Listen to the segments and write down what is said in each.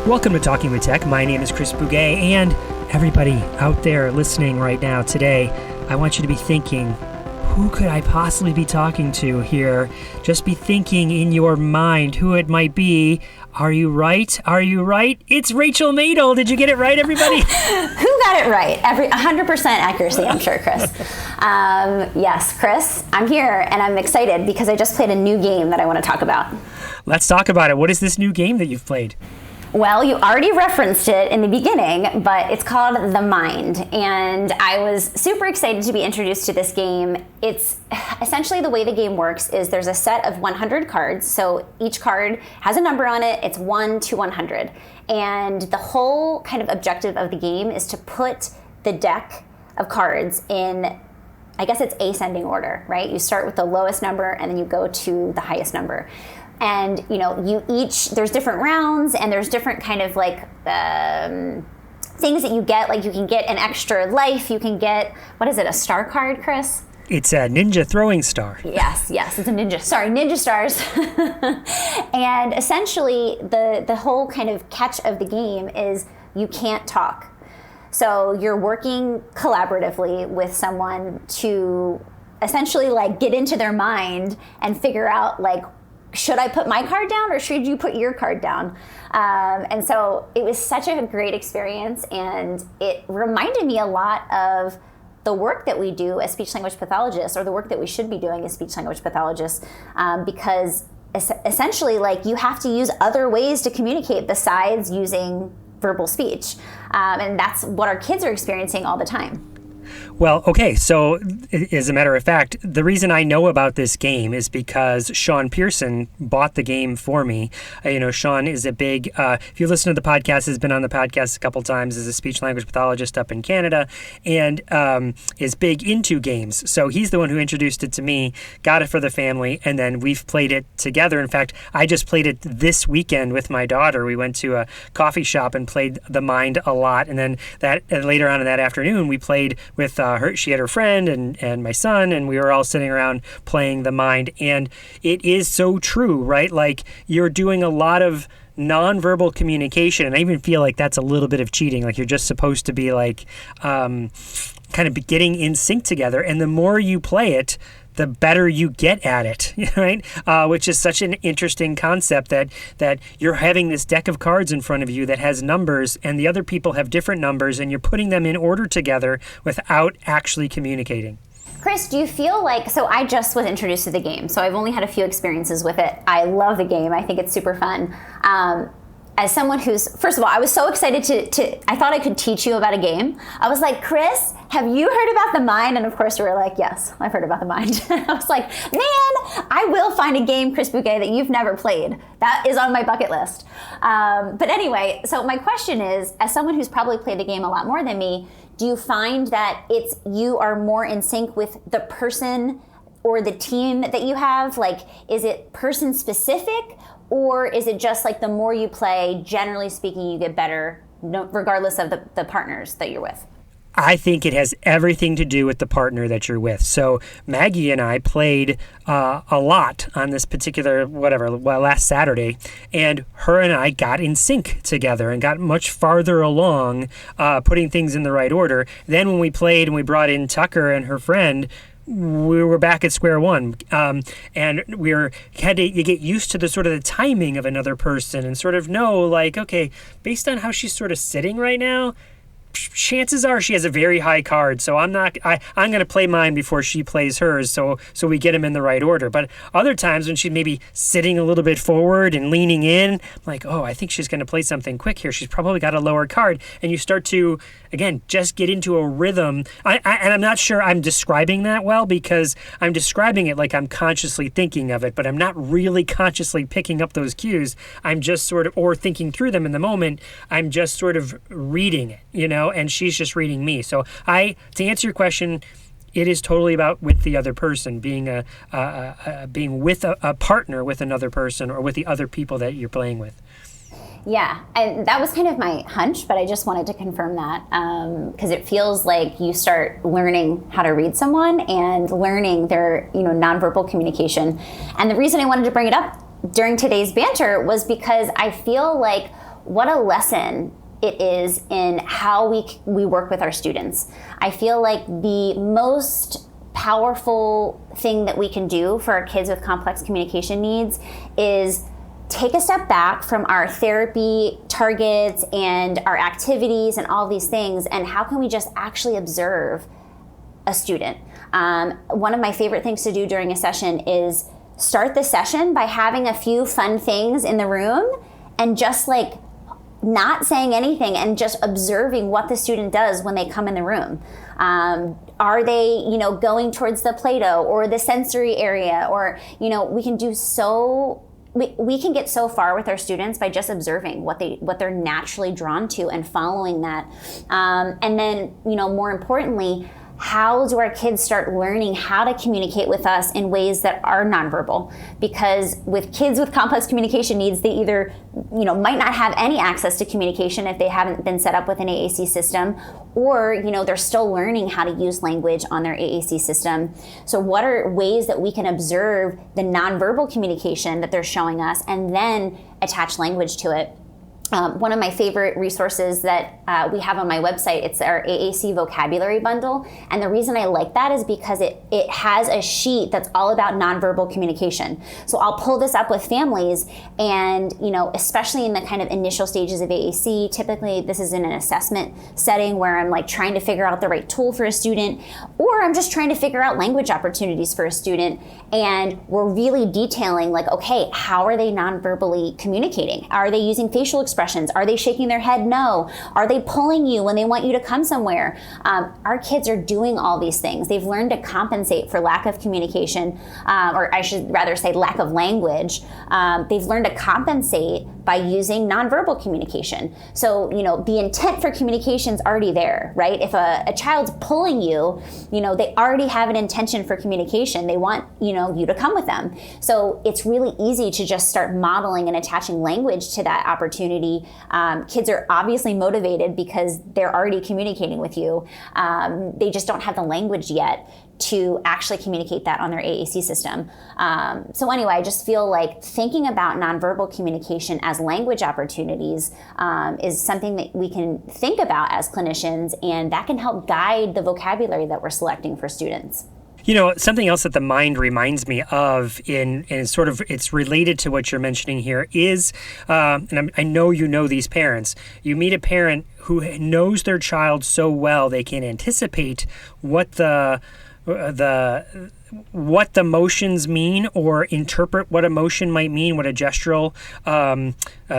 Welcome to Talking with Tech. My name is Chris Bouguet, and everybody out there listening right now today, I want you to be thinking, who could I possibly be talking to here? Just be thinking in your mind who it might be. Are you right? Are you right? It's Rachel Madel. Did you get it right, everybody? Who got it right? 100% accuracy, I'm sure, Chris. Yes, Chris, I'm here, and I'm excited because I just played a new game that I want to talk about. Let's talk about it. What is this new game that you've played? Well, you already referenced it in the beginning, but it's called The Mind, and I was super excited to be introduced to this game. It's essentially the way the game works is there's a set of 100 cards, so each card has a number on it. It's 1 to 100, and the whole kind of objective of the game is to put the deck of cards in, I guess it's ascending order, right? You start with the lowest number, and then you go to the highest number. And, you know, there's different rounds and there's different kind of like things that you get. Like you can get an extra life. You can get, what is it, a star card, Chris? It's a ninja throwing star. Yes, it's a ninja. Sorry, ninja stars. And essentially the whole kind of catch of the game is you can't talk. So you're working collaboratively with someone to essentially like get into their mind and figure out like, should I put my card down or should you put your card down? And so it was such a great experience, and it reminded me a lot of the work that we do as speech-language pathologists, or the work that we should be doing as speech-language pathologists, because essentially like you have to use other ways to communicate besides using verbal speech. And that's what our kids are experiencing all the time. Well, okay, so as a matter of fact, the reason I know about this game is because Sean Pearson bought the game for me. Sean is a big, if you listen to the podcast, has been on the podcast a couple times, is a speech-language pathologist up in Canada, and is big into games. So he's the one who introduced it to me, got it for the family, and then we've played it together. In fact, I just played it this weekend with my daughter. We went to a coffee shop and played The Mind a lot, and then later on in that afternoon, we played with her. She had her friend and my son, and we were all sitting around playing The Mind. And it is so true, right? Like you're doing a lot of nonverbal communication, and I even feel like that's a little bit of cheating. Like you're just supposed to be like kind of getting in sync together, and the more you play it, the better you get at it, right? Which is such an interesting concept that you're having this deck of cards in front of you that has numbers, and the other people have different numbers, and you're putting them in order together without actually communicating. Chris, do you feel like, so I just was introduced to the game, so I've only had a few experiences with it. I love the game. I think it's super fun. As someone who's, first of all, I was so excited I thought I could teach you about a game. I was like, Chris, have you heard about The Mind? And of course you were like, yes, I've heard about The Mind. I was like, man, I will find a game, Chris Bouguet, that you've never played. That is on my bucket list. But anyway, so my question is, as someone who's probably played the game a lot more than me, do you find that you are more in sync with the person or the team that you have? Like, is it person specific? Or is it just like the more you play, generally speaking, you get better, regardless of the partners that you're with? I think it has everything to do with the partner that you're with. So Maggie and I played a lot on this particular, last Saturday, and her and I got in sync together and got much farther along putting things in the right order. Then when we played and we brought in Tucker and her friend, we were back at square one, and you get used to the sort of the timing of another person and sort of know, like, okay, based on how she's sort of sitting right now, chances are she has a very high card, so I'm going to play mine before she plays hers, so we get them in the right order. But other times when she's maybe sitting a little bit forward and leaning in, I'm like, oh, I think she's going to play something quick here. She's probably got a lower card, and you start to, again, just get into a rhythm. And I'm not sure I'm describing that well, because I'm describing it like I'm consciously thinking of it, but I'm not really consciously picking up those cues. I'm just sort of, or thinking through them in the moment, I'm just sort of reading it, and she's just reading me. So to answer your question, it is totally about with the other person, being being with a partner with another person or with the other people that you're playing with. Yeah, and that was kind of my hunch, but I just wanted to confirm that because it feels like you start learning how to read someone and learning their nonverbal communication. And the reason I wanted to bring it up during today's banter was because I feel like what a lesson it is in how we work with our students. I feel like the most powerful thing that we can do for our kids with complex communication needs is take a step back from our therapy targets and our activities and all these things, and how can we just actually observe a student. One of my favorite things to do during a session is start the session by having a few fun things in the room and just like not saying anything and just observing what the student does when they come in the room. Are they, going towards the Play-Doh or the sensory area? Or, we can do we can get so far with our students by just observing what they're naturally drawn to and following that. And then, more importantly, how do our kids start learning how to communicate with us in ways that are nonverbal? Because with kids with complex communication needs, they either, might not have any access to communication if they haven't been set up with an AAC system, or, they're still learning how to use language on their AAC system. So what are ways that we can observe the nonverbal communication that they're showing us and then attach language to it? One of my favorite resources that we have on my website, it's our Aac Vocabulary Bundle. And the reason I like that is because it has a sheet that's all about nonverbal communication. So I'll pull this up with families and, especially in the kind of initial stages of AAC, typically this is in an assessment setting where I'm like trying to figure out the right tool for a student, or I'm just trying to figure out language opportunities for a student. And we're really detailing like, okay, how are they nonverbally communicating? Are they using facial expressions? Are they shaking their head no? Are they pulling you when they want you to come somewhere? Our kids are doing all these things. They've learned to compensate for lack of communication, or I should rather say lack of language. They've learned to compensate by using nonverbal communication. So, the intent for communication is already there, right? If a child's pulling you, they already have an intention for communication. They want, you to come with them. So it's really easy to just start modeling and attaching language to that opportunity. Kids are obviously motivated because they're already communicating with you. They just don't have the language yet to actually communicate that on their AAC system. So anyway, I just feel like thinking about nonverbal communication as language opportunities is something that we can think about as clinicians, and that can help guide the vocabulary that we're selecting for students. Something else that the mind reminds me of and sort of it's related to what you're mentioning here is, and I know you know these parents, you meet a parent who knows their child so well they can anticipate what the motions mean or interpret what emotion might mean, what a gestural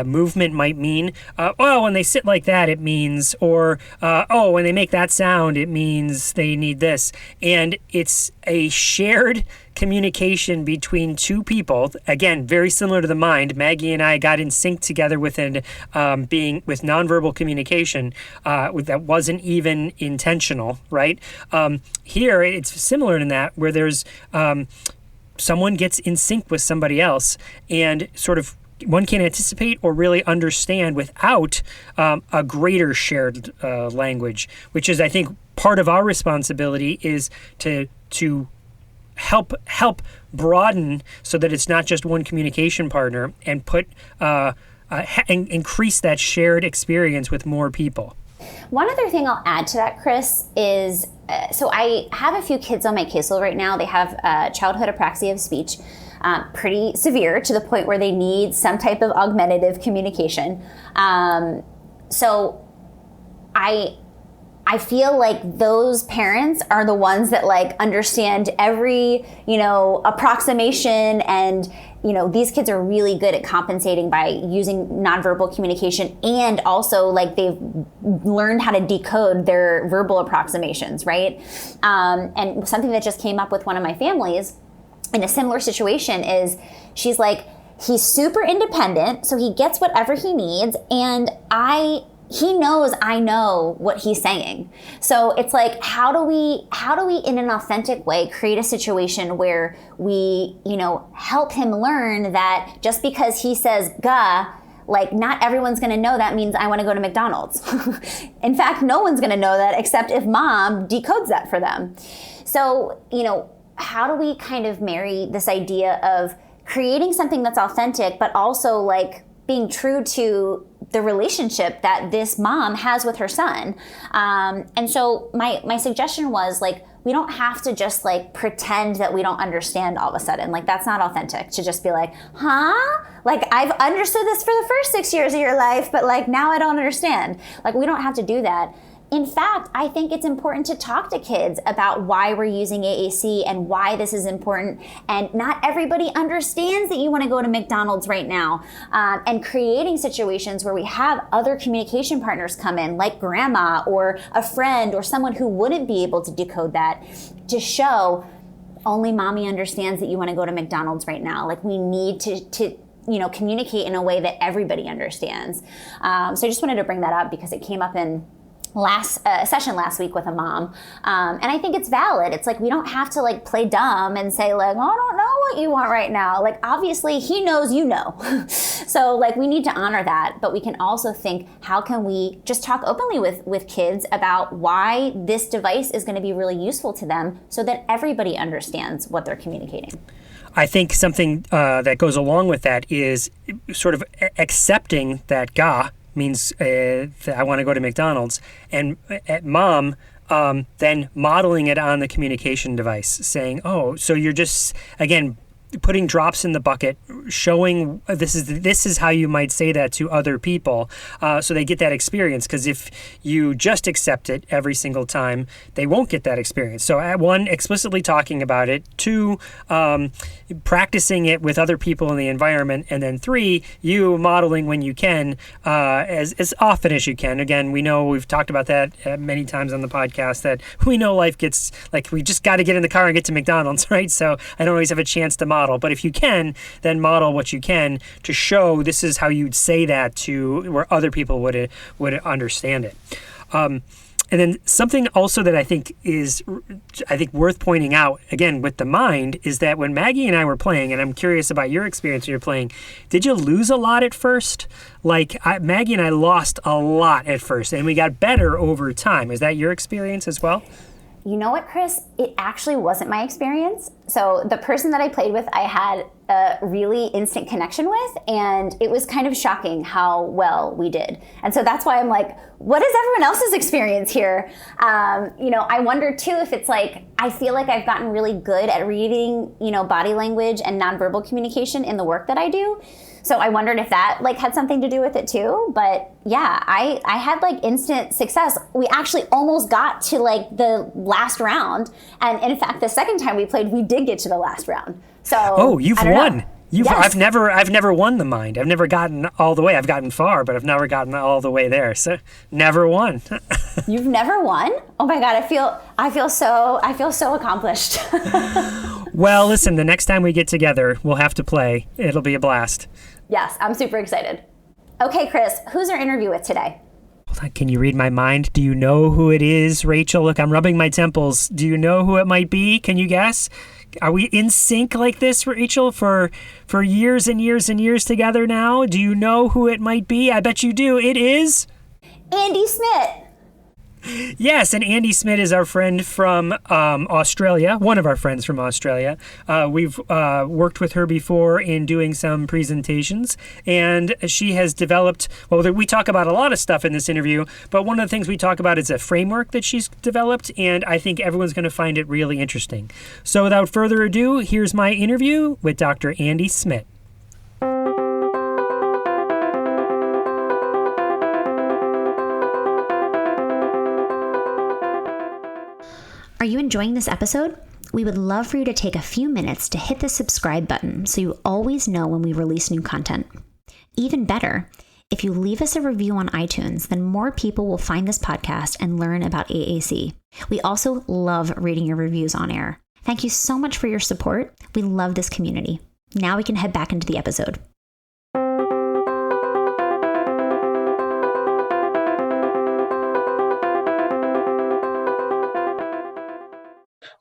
movement might mean. When they sit like that, it means, or when they make that sound, it means they need this. And it's a shared communication between two people. Again, very similar to the mind. Maggie and I got in sync together with with nonverbal communication that wasn't even intentional, right? Here, it's similar in that where there's someone gets in sync with somebody else and sort of one can anticipate or really understand without a greater shared language, which is, I think, part of our responsibility is to help broaden so that it's not just one communication partner and put increase that shared experience with more people. One other thing I'll add to that, Chris, is so I have a few kids on my caseload right now. They have childhood apraxia of speech, pretty severe to the point where they need some type of augmentative communication. So I feel like those parents are the ones that like understand every, approximation, and, these kids are really good at compensating by using nonverbal communication, and also like they've learned how to decode their verbal approximations, right? And something that just came up with one of my families in a similar situation is she's like, he's super independent, so he gets whatever he needs, and he knows I know what he's saying. So it's like, how do we in an authentic way create a situation where we, help him learn that just because he says "ga," like not everyone's going to know that means I want to go to McDonald's. In fact, no one's going to know that except if mom decodes that for them. So, how do we kind of marry this idea of creating something that's authentic, but also like being true to the relationship that this mom has with her son. And so my suggestion was like, we don't have to just like pretend that we don't understand all of a sudden. Like that's not authentic to just be like, huh? Like I've understood this for the first 6 years of your life, but like now I don't understand. Like we don't have to do that. In fact, I think it's important to talk to kids about why we're using AAC and why this is important. And not everybody understands that you want to go to McDonald's right now. And creating situations where we have other communication partners come in, like grandma or a friend or someone who wouldn't be able to decode that, to show only mommy understands that you want to go to McDonald's right now. Like we need to communicate in a way that everybody understands. So I just wanted to bring that up because it came up in session last week with a mom. And I think it's valid. It's like, we don't have to like play dumb and say like, oh, I don't know what you want right now. Like, obviously he knows, you know. So like, we need to honor that, but we can also think, how can we just talk openly with kids about why this device is going to be really useful to them so that everybody understands what they're communicating. I think something that goes along with that is sort of accepting that GA means I want to go to McDonald's, and at mom, then modeling it on the communication device, saying, oh, so you're just, again, putting drops in the bucket, showing this is how you might say that to other people, so they get that experience. Because if you just accept it every single time, they won't get that experience. So at one, explicitly talking about it; two, practicing it with other people in the environment; and then three, you modeling when you can, as often as you can. Again, we know we've talked about that many times on the podcast, that we know life gets like, we just got to get in the car and get to McDonald's, right? So I don't always have a chance to model. But if you can, then model what you can to show this is how you'd say that to where other people would understand it. And then something also that I think is worth pointing out, again, with the mind, is that when Maggie and I were playing, and I'm curious about your experience when you're playing, did you lose a lot at first? Like Maggie and I lost a lot at first, and we got better over time. Is that your experience as well? You know what, Chris? It actually wasn't my experience. So the person that I played with, I had a really instant connection with, and it was kind of shocking how well we did. And so that's why I'm like, what is everyone else's experience here? I wonder too if it's like, I feel like I've gotten really good at reading, body language and nonverbal communication in the work that I do. So I wondered if that like had something to do with it too. But yeah, I had like instant success. We actually almost got to like the last round. And in fact, the second time we played, we did get to the last round. So you've won. Yes. I've never won the mind. I've never gotten all the way. I've gotten far, but I've never gotten all the way there. So never won. You've never won? Oh my God, I feel so accomplished. Well, listen, the next time we get together, we'll have to play. It'll be a blast. Yes, I'm super excited. Okay, Chris, who's our interview with today? Hold on, can you read my mind? Do you know who it is, Rachel? Look, I'm rubbing my temples. Do you know who it might be? Can you guess? Are we in sync like this, Rachel, for years and years and years together now? Do you know who it might be? I bet you do. It is Andy Smidt. Yes, and Andy Smidt is our friend from Australia, one of our friends from Australia. We've worked with her before in doing some presentations, and she has developed, we talk about a lot of stuff in this interview, but one of the things we talk about is a framework that she's developed, and I think everyone's going to find it really interesting. So without further ado, here's my interview with Dr. Andy Smidt. Are you enjoying this episode? We would love for you to take a few minutes to hit the subscribe button so you always know when we release new content. Even better, if you leave us a review on iTunes, then more people will find this podcast and learn about AAC. We also love reading your reviews on air. Thank you so much for your support. We love this community. Now we can head back into the episode.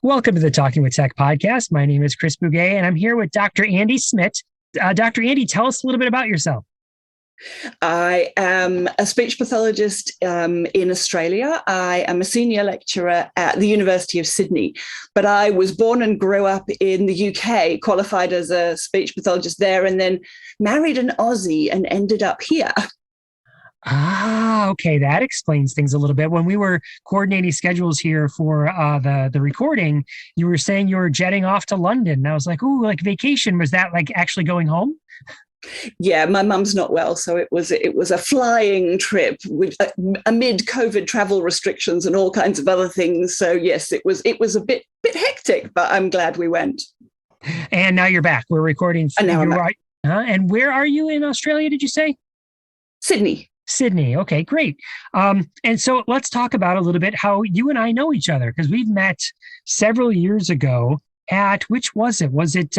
Welcome to the Talking with Tech podcast. My name is Chris Bouguet, and I'm here with Dr. Andy Smidt. Dr. Andy, tell us a little bit about yourself. I am a speech pathologist in Australia. I am a senior lecturer at the University of Sydney, but I was born and grew up in the UK, qualified as a speech pathologist there, and then married an Aussie and ended up here. Okay, that explains things a little bit. When we were coordinating schedules here for the recording, you were saying you were jetting off to London. And I was like, ooh, like vacation. Was that like actually going home? Yeah, my mum's not well, so it was a flying trip with, amid COVID travel restrictions and all kinds of other things. So yes, it was a bit hectic, but I'm glad we went. And now you're back. We're recording. And now I'm back. And where are you in Australia? Did you say? Sydney. Sydney. Okay, great. And so let's talk about a little bit how you and I know each other, because we've met several years ago at, which was it? Was it,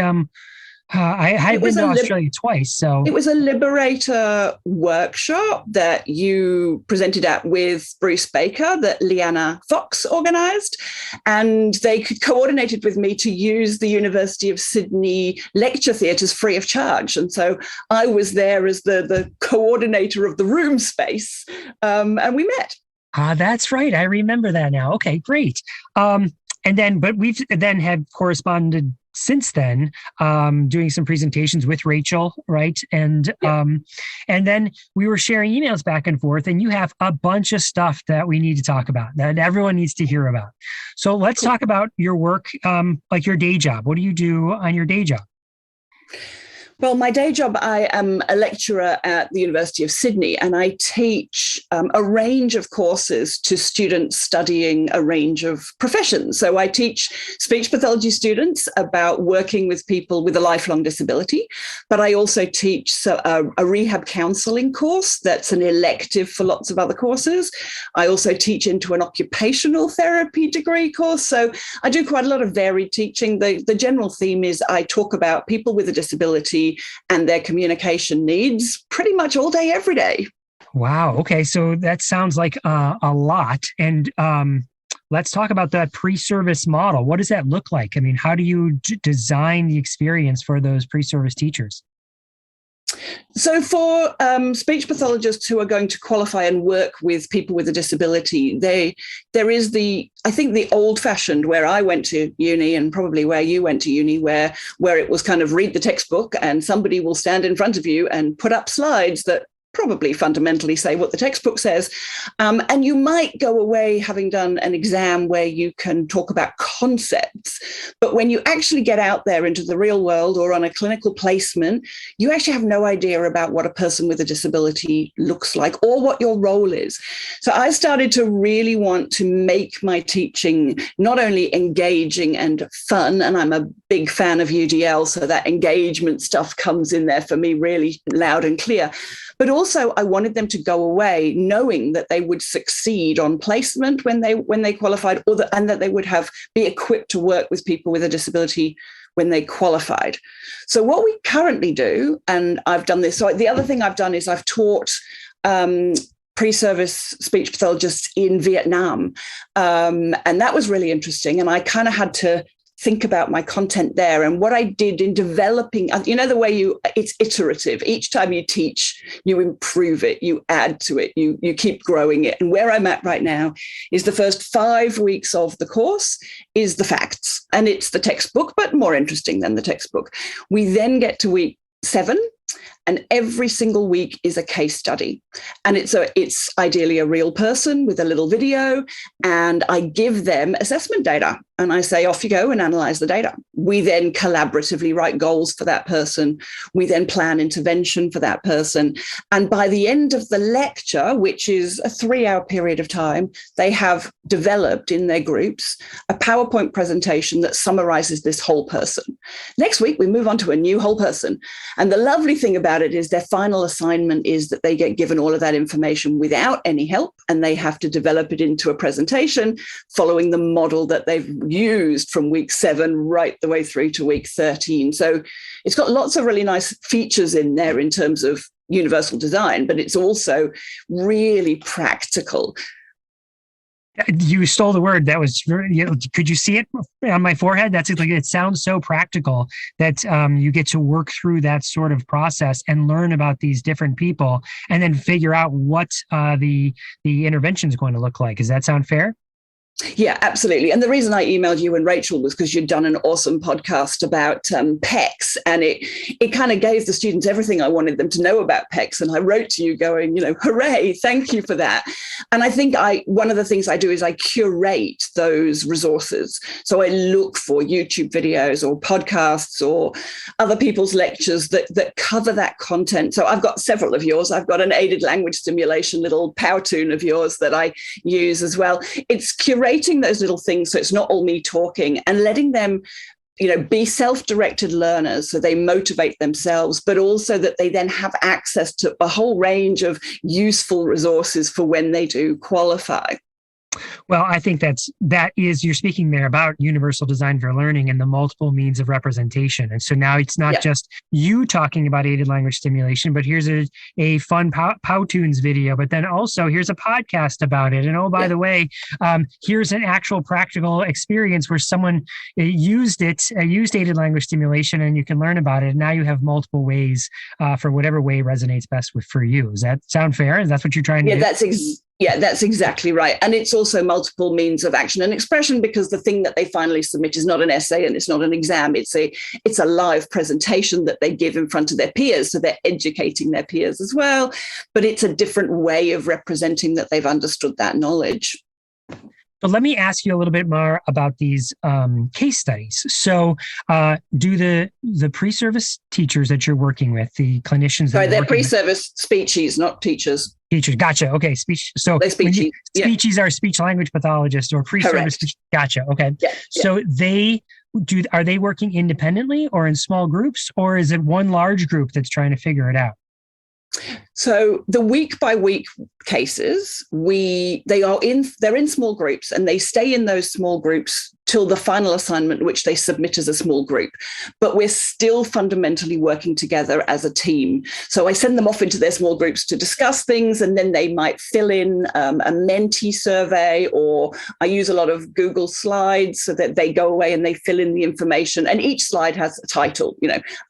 I've been to Australia twice. So it was a Liberator workshop that you presented at with Bruce Baker that Leanna Fox organized. And they coordinated with me to use the University of Sydney lecture theatres free of charge. And so I was there as the coordinator of the room space, and we met. That's right. I remember that now. Okay, great. And then, but we've then have corresponded since then, doing some presentations with Rachel, right? And and then we were sharing emails back and forth, and you have a bunch of stuff that we need to talk about, that everyone needs to hear about. So let's talk about your work, like your day job. What do you do on your day job? Well, my day job, I am a lecturer at the University of Sydney, and I teach a range of courses to students studying a range of professions. So I teach speech pathology students about working with people with a lifelong disability, but I also teach a rehab counselling course that's an elective for lots of other courses. I also teach into an occupational therapy degree course. So I do quite a lot of varied teaching. The general theme is I talk about people with a disability and their communication needs pretty much all day, every day. Wow. Okay. So that sounds like a lot. And let's talk about that pre-service model. What does that look like? I mean, how do you design the experience for those pre-service teachers? So for speech pathologists who are going to qualify and work with people with a disability, there is I think the old-fashioned, where I went to uni and probably where you went to uni, where it was kind of read the textbook and somebody will stand in front of you and put up slides that probably fundamentally say what the textbook says. And you might go away having done an exam where you can talk about concepts. But when you actually get out there into the real world or on a clinical placement, you actually have no idea about what a person with a disability looks like or what your role is. So I started to really want to make my teaching not only engaging and fun, and I'm a big fan of UDL, so that engagement stuff comes in there for me really loud and clear. But also I wanted them to go away knowing that they would succeed on placement when they qualified, and that they would be equipped to work with people with a disability when they qualified. So what we currently do, and I've done this, so the other thing I've done is I've taught pre-service speech pathologists in Vietnam. And that was really interesting. And I kind of had to think about my content there. And what I did in developing, the way it's iterative. Each time you teach, you improve it, you add to it, you keep growing it. And where I'm at right now is the first 5 weeks of the course is the facts. And it's the textbook, but more interesting than the textbook. We then get to week 7. And every single week is a case study. And it's ideally a real person with a little video. And I give them assessment data. And I say, off you go and analyze the data. We then collaboratively write goals for that person. We then plan intervention for that person. And by the end of the lecture, which is a 3-hour period of time, they have developed in their groups a PowerPoint presentation that summarizes this whole person. Next week, we move on to a new whole person. And the lovely thing about it is their final assignment is that they get given all of that information without any help, and they have to develop it into a presentation following the model that they've used from week 7 right the way through to week 13. So it's got lots of really nice features in there in terms of universal design, but it's also really practical. You stole the word. That was, could you see it on my forehead? That's like, it sounds so practical that you get to work through that sort of process and learn about these different people and then figure out what the intervention is going to look like. Does that sound fair? Yeah, absolutely. And the reason I emailed you and Rachel was because you'd done an awesome podcast about PECs, and it kind of gave the students everything I wanted them to know about PECs. And I wrote to you going, hooray, thank you for that. And I think one of the things I do is I curate those resources. So I look for YouTube videos or podcasts or other people's lectures that cover that content. So I've got several of yours. I've got an aided language stimulation little Powtoon of yours that I use as well. It's curating those little things so it's not all me talking, and letting them be self-directed learners so they motivate themselves, but also that they then have access to a whole range of useful resources for when they do qualify. Well, I think you're speaking there about universal design for learning and the multiple means of representation. And so now it's not just you talking about aided language stimulation, but here's a fun Powtoons video, but then also here's a podcast about it. And by the way, here's an actual practical experience where someone used aided language stimulation, and you can learn about it. And now you have multiple ways for whatever way resonates best for you. Does that sound fair? Is that what you're trying to do? Yeah, that's exactly right. And it's also multiple means of action and expression, because the thing that they finally submit is not an essay and it's not an exam. It's a live presentation that they give in front of their peers. So they're educating their peers as well. But it's a different way of representing that they've understood that knowledge. But let me ask you a little bit more about these case studies. So do the pre-service teachers that you're working with, the clinicians? Sorry, they're pre-service speechies, not teachers. Teachers, gotcha. Okay, speech. So speechies are speech language pathologists or pre-service. Gotcha. Okay. Yeah. So are they working independently or in small groups, or is it one large group that's trying to figure it out? So the week by week cases, they're in small groups, and they stay in those small groups till the final assignment, which they submit as a small group. But we're still fundamentally working together as a team. So I send them off into their small groups to discuss things, and then they might fill in a mentee survey, or I use a lot of Google Slides so that they go away and they fill in the information. And each slide has a title,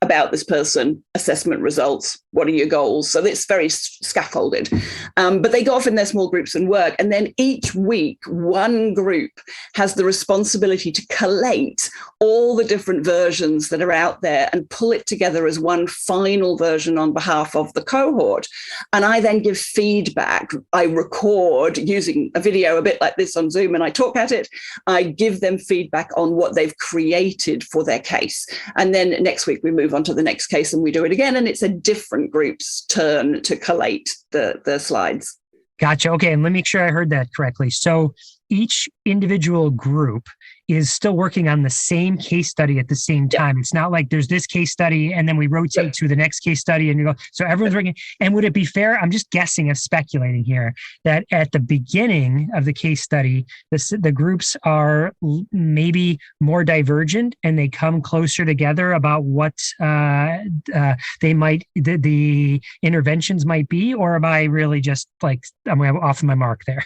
about this person, assessment results, what are your goals? So it's very scaffolded. But they go off in their small groups and work. And then each week, one group has the responsibility to collate all the different versions that are out there and pull it together as one final version on behalf of the cohort. And I then give feedback. I record using a video a bit like this on Zoom, and I talk at it. I give them feedback on what they've created for their case. And then next week we move on to the next case and we do it again. And it's a different group's turn to collate the slides. Gotcha. Okay. And let me make sure I heard that correctly. So each individual group is still working on the same case study at the same time. It's not like there's this case study and then we rotate to the next case study and you go, so everyone's working. And would it be fair? I'm just guessing and speculating here that at the beginning of the case study, the groups are maybe more divergent and they come closer together about what the interventions might be, or am I really just like, I'm off my mark there?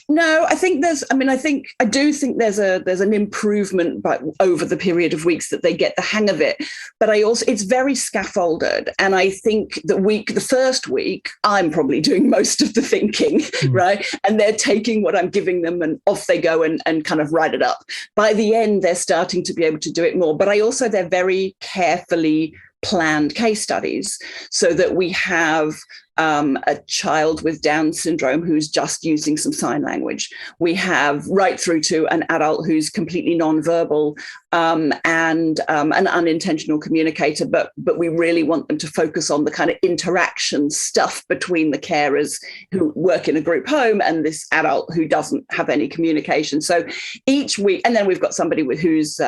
No, I do think there's an improvement over the period of weeks that they get the hang of it. But it's very scaffolded. And I think the first week, I'm probably doing most of the thinking, right? And they're taking what I'm giving them and off they go and kind of write it up. By the end, they're starting to be able to do it more. But they're very carefully planned case studies so that we have a child with Down syndrome who's just using some sign language. We have right through to an adult who's completely nonverbal and an unintentional communicator, but we really want them to focus on the kind of interaction stuff between the carers who work in a group home and this adult who doesn't have any communication. So each week, and then we've got somebody who's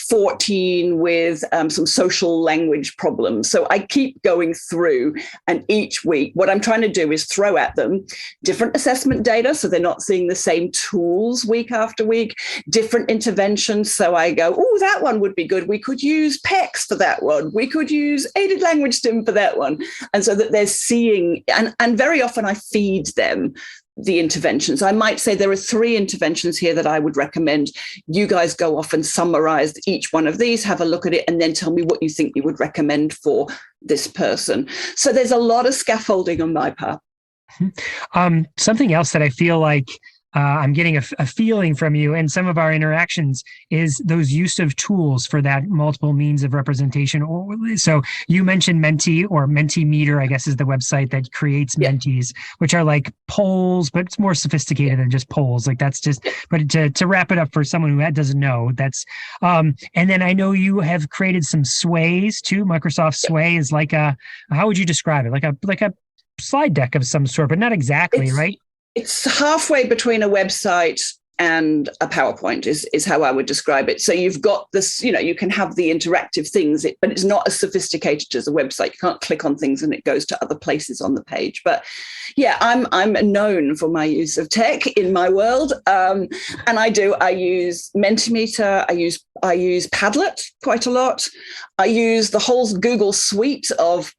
14 with some social language problems. So I keep going through, and each week, what I'm trying to do is throw at them different assessment data so they're not seeing the same tools week after week, different interventions. So I go, oh, that one would be good. We could use PECs for that one. We could use aided language stim for that one. And so that they're seeing, and very often I feed them the interventions. I might say there are 3 interventions here that I would recommend. You guys go off and summarize each one of these, have a look at it, and then tell me what you think you would recommend for this person. So there's a lot of scaffolding on my part. Something else that I feel like I'm getting a feeling from you and some of our interactions is those use of tools for that multiple means of representation. So you mentioned Menti or Mentimeter, I guess is the website that creates Mentees, which are like polls, but it's more sophisticated than just polls. Like that's just, but to wrap it up for someone who doesn't know, that's, and then I know you have created some sways too. Microsoft Sway is like how would you describe it? Like a slide deck of some sort, but not exactly, right? It's halfway between a website and a PowerPoint is how I would describe it. So you've got this, you can have the interactive things, but it's not as sophisticated as a website. You can't click on things and it goes to other places on the page. But yeah, I'm known for my use of tech in my world. And I use Mentimeter, I use Padlet quite a lot. I use the whole Google suite of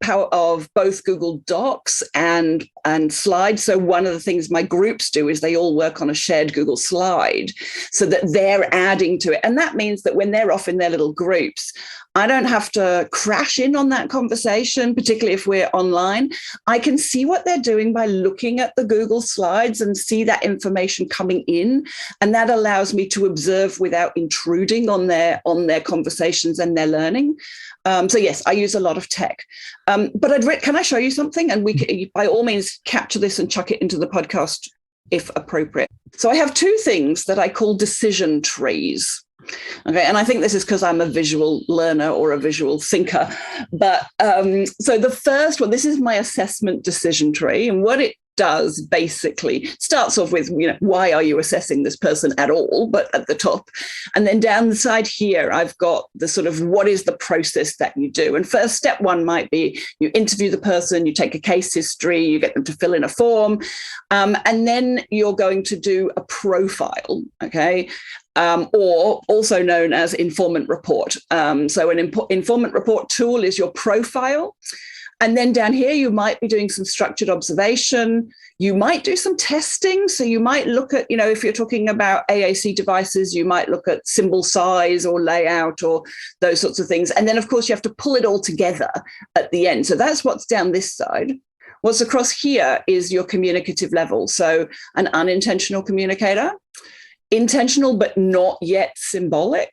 both Google Docs and Slides. So one of the things my groups do is they all work on a shared Google slide so that they're adding to it. And that means that when they're off in their little groups, I don't have to crash in on that conversation, particularly if we're online. I can see what they're doing by looking at the Google Slides and see that information coming in. And that allows me to observe without intruding on their conversations and their learning. So yes, I use a lot of tech. But can I show you something? And we can, by all means, capture this and chuck it into the podcast if appropriate. So I have two things that I call decision trees. Okay, and I think this is because I'm a visual learner or a visual thinker. But so the first one, this is my assessment decision tree. And what it does basically starts off with, why are you assessing this person at all, but at the top. And then down the side here, I've got the sort of what is the process that you do. And first step one might be you interview the person, you take a case history, you get them to fill in a form, and then you're going to do a profile, okay? Or also known as informant report. So an informant report tool is your profile. And then down here, you might be doing some structured observation. You might do some testing. So you might look at, if you're talking about AAC devices, you might look at symbol size or layout or those sorts of things. And then, of course, you have to pull it all together at the end. So that's what's down this side. What's across here is your communicative level. So an unintentional communicator, intentional but not yet symbolic,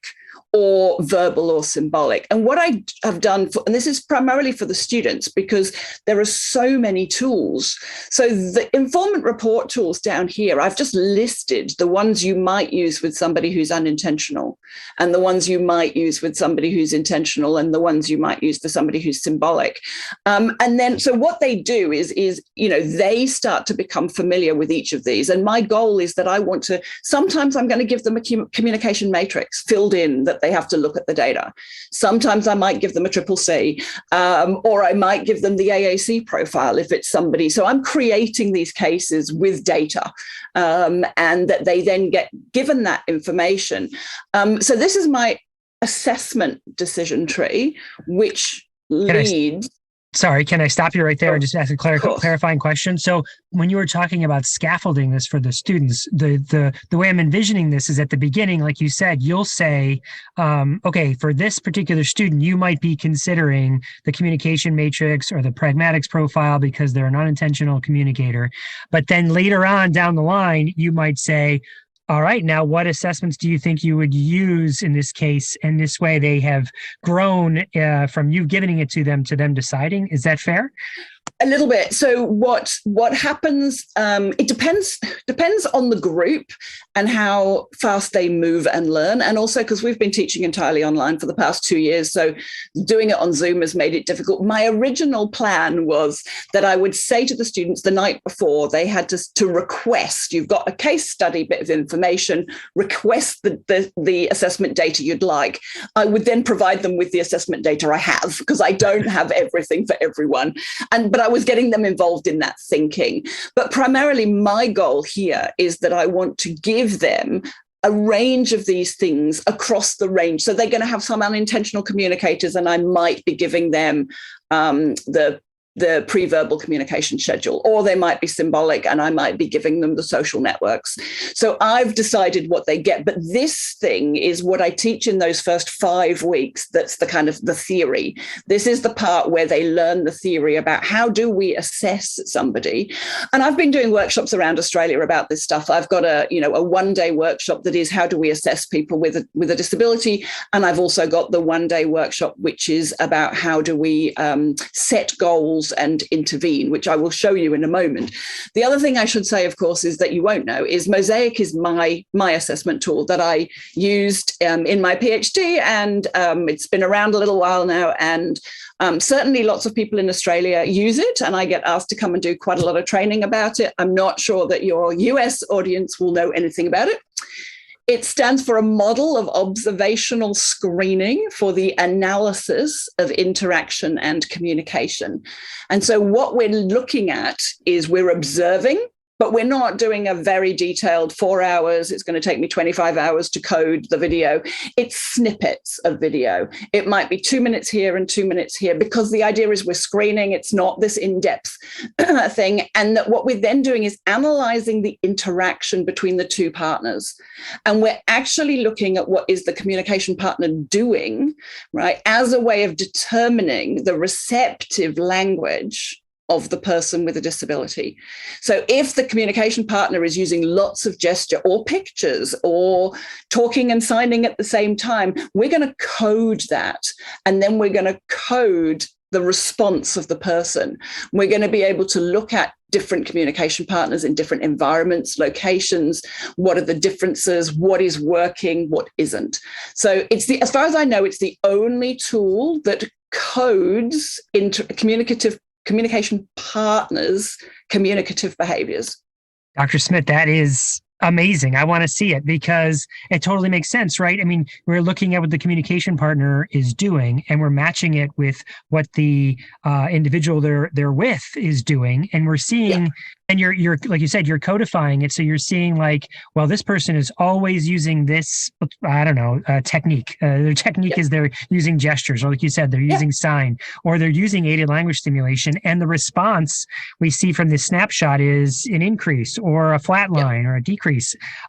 or verbal or symbolic. And what I have done, and this is primarily for the students because there are so many tools. So the informant report tools down here, I've just listed the ones you might use with somebody who's unintentional and the ones you might use with somebody who's intentional and the ones you might use for somebody who's symbolic. And then, so what they do is they start to become familiar with each of these. And my goal is that sometimes I'm going to give them a communication matrix filled in that they have to look at the data. Sometimes I might give them a triple C, or I might give them the AAC profile if it's somebody. So I'm creating these cases with data, and that they then get given that information. So this is my assessment decision tree, which leads. Sorry, can I stop you right there and just ask a clarifying question? So when you were talking about scaffolding this for the students, the way I'm envisioning this is at the beginning, like you said, you'll say, okay, for this particular student, you might be considering the communication matrix or the pragmatics profile because they're an unintentional communicator. But then later on down the line, you might say, all right, now what assessments do you think you would use in this case? And this way they have grown from you giving it to them deciding. Is that fair? A little bit. So what happens, it depends on the group and how fast they move and learn. And also because we've been teaching entirely online for the past 2 years. So doing it on Zoom has made it difficult. My original plan was that I would say to the students the night before, they had to request, you've got a case study bit of information, request the assessment data you'd like. I would then provide them with the assessment data I have because I don't have everything for everyone. But I was getting them involved in that thinking. But primarily my goal here is that I want to give them a range of these things across the range. So they're going to have some unintentional communicators, and I might be giving them the the pre-verbal communication schedule, or they might be symbolic and I might be giving them the social networks. So I've decided what they get, but this thing is what I teach in those first 5 weeks. That's the kind of the theory. This is the part where they learn the theory about how do we assess somebody. And I've been doing workshops around Australia about this stuff. I've got a 1-day workshop that is how do we assess people with a disability. And I've also got the 1-day workshop, which is about how do we set goals and intervene, which I will show you in a moment. The other thing I should say, of course, is that you won't know is Mosaic is my assessment tool that I used in my PhD, and it's been around a little while now, and certainly lots of people in Australia use it, and I get asked to come and do quite a lot of training about it. I'm not sure that your US audience will know anything about it. It stands for a model of observational screening for the analysis of interaction and communication. And so what we're looking at is we're observing, but we're not doing a very detailed 4 hours. It's going to take me 25 hours to code the video. It's snippets of video. It might be 2 minutes here and 2 minutes here, because the idea is we're screening. It's not this in-depth thing. And that what we're then doing is analyzing the interaction between the two partners. And we're actually looking at what is the communication partner doing, right, as a way of determining the receptive language of the person with a disability. So if the communication partner is using lots of gesture or pictures or talking and signing at the same time, we're going to code that. And then we're going to code the response of the person. We're going to be able to look at different communication partners in different environments, locations. What are the differences? What is working? What isn't? So as far as I know, it's the only tool that codes into communication partners' communicative behaviors. Dr. Smidt, that is amazing. I want to see it because it totally makes sense, right? I mean, we're looking at what the communication partner is doing and we're matching it with what the individual they're with is doing. And we're seeing, and you're like you said, you're codifying it. So you're seeing like, well, this person is always using this, I don't know, technique. Their technique is they're using gestures, or like you said, they're using sign, or they're using aided language stimulation. And the response we see from this snapshot is an increase or a flat line or a decrease.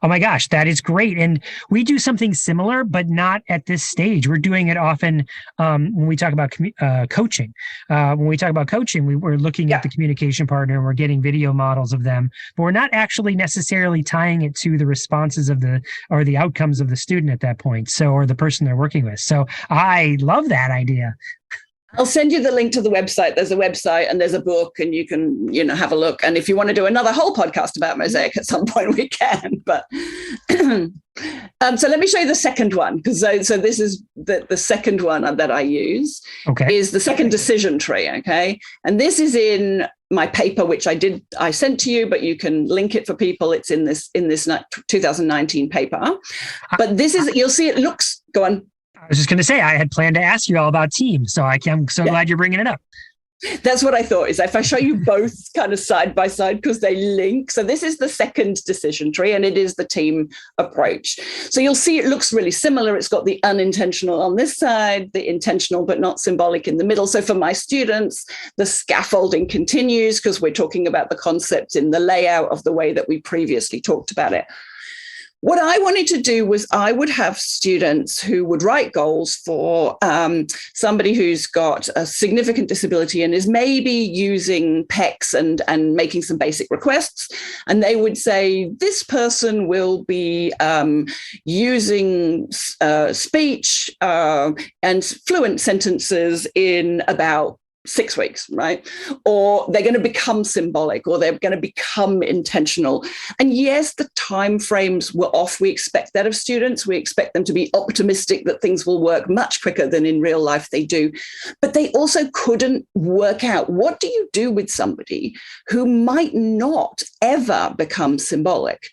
Oh my gosh, that is great. And we do something similar, but not at this stage. We're doing it often when we talk about coaching. When we talk about coaching, we're looking at the communication partner and we're getting video models of them, but we're not actually necessarily tying it to the responses of the outcomes of the student at that point. So, or the person they're working with. So I love that idea. I'll send you the link to the website. There's a website and there's a book, and you can, have a look. And if you want to do another whole podcast about Mosaic at some point, we can. But so let me show you the second one, because so this is the second one that I use. Okay. Is the second decision tree. Okay, and this is in my paper, which I sent to you, but you can link it for people. It's in this 2019 paper. But this is, you'll see it looks. Go on. I was just going to say, I had planned to ask you all about teams, so I'm so glad you're bringing it up. That's what I thought, is if I show you both kind of side by side, because they link. So this is the second decision tree, and it is the team approach. So you'll see it looks really similar. It's got the unintentional on this side, the intentional but not symbolic in the middle. So for my students, the scaffolding continues because we're talking about the concepts in the layout of the way that we previously talked about it. What I wanted to do was I would have students who would write goals for somebody who's got a significant disability and is maybe using PECs and making some basic requests. And they would say, this person will be using speech and fluent sentences in about 6 weeks, right? Or they're going to become symbolic, or they're going to become intentional. And yes, the timeframes were off. We expect that of students. We expect them to be optimistic that things will work much quicker than in real life they do. But they also couldn't work out, what do you do with somebody who might not ever become symbolic?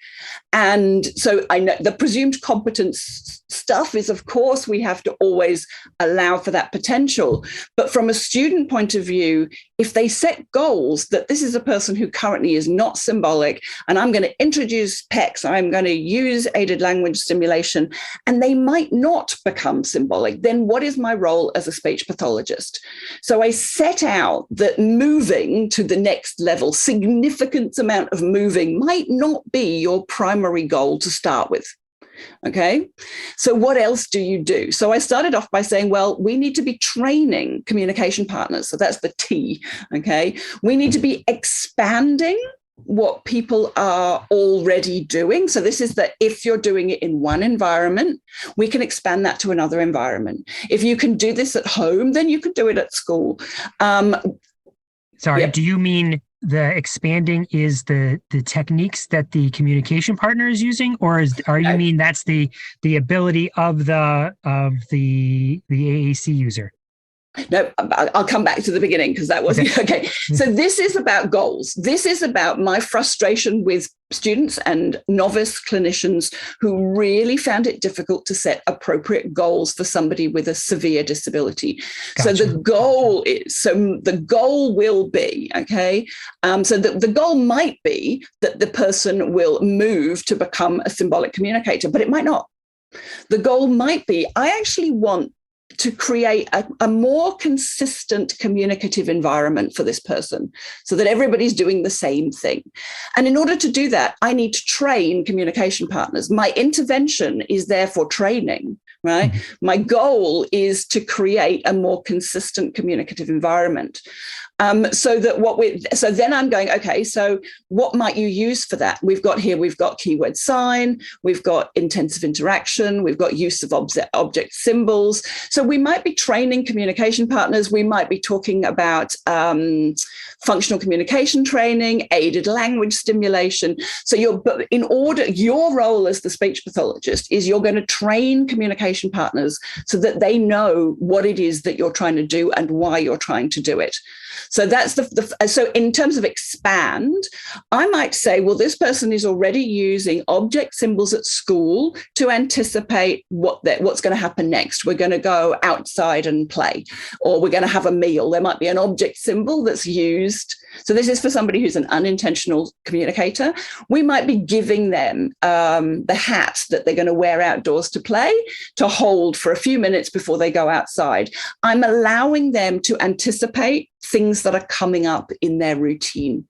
And so I know the presumed competence stuff is, of course, we have to always allow for that potential. But from a student point point of view, if they set goals that this is a person who currently is not symbolic, and I'm going to introduce PECs, I'm going to use aided language stimulation, and they might not become symbolic, then what is my role as a speech pathologist? So I set out that moving to the next level, significant amount of moving, might not be your primary goal to start with. Okay, so what else do you do? So I started off by saying, well, we need to be training communication partners. So that's the T. Okay, we need to be expanding what people are already doing. So this is that if you're doing it in one environment, we can expand that to another environment. If you can do this at home, then you can do it at school. Sorry, do you mean the expanding is the techniques that the communication partner is using, or you mean that's the ability of the AAC user? No, I'll come back to the beginning because that wasn't okay. So this is about goals. This is about my frustration with students and novice clinicians who really found it difficult to set appropriate goals for somebody with a severe disability. Gotcha. So the goal will be, so the goal might be that the person will move to become a symbolic communicator, but it might not. The goal might be, I actually want to create a more consistent communicative environment for this person so that everybody's doing the same thing. And in order to do that, I need to train communication partners. My intervention is therefore training, right? Mm-hmm. My goal is to create a more consistent communicative environment. So then I'm going, okay, so what might you use for that? We've got keyword sign, we've got intensive interaction, we've got use of object symbols. So we might be training communication partners. We might be talking about functional communication training, aided language stimulation. So your role as the speech pathologist is you're going to train communication partners so that they know what it is that you're trying to do and why you're trying to do it. So that's so in terms of expand, I might say, well, this person is already using object symbols at school to anticipate what's going to happen next. We're going to go outside and play, or we're going to have a meal. There might be an object symbol that's used. So this is for somebody who's an unintentional communicator. We might be giving them the hat that they're going to wear outdoors to play, to hold for a few minutes before they go outside. I'm allowing them to anticipate things that are coming up in their routine.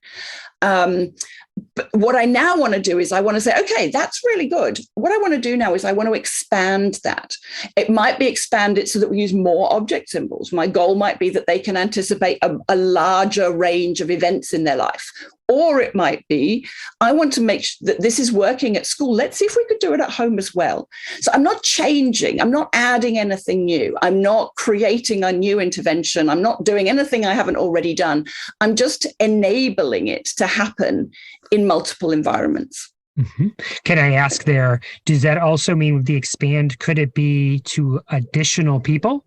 But what I now want to do is I want to say, okay, that's really good. What I want to do now is I want to expand that. It might be expanded so that we use more object symbols. My goal might be that they can anticipate a larger range of events in their life. Or it might be, I want to make sure that this is working at school. Let's see if we could do it at home as well. So I'm not changing. I'm not adding anything new. I'm not creating a new intervention. I'm not doing anything I haven't already done. I'm just enabling it to happen in multiple environments. Mm-hmm. Can I ask there, does that also mean with the expand, could it be to additional people?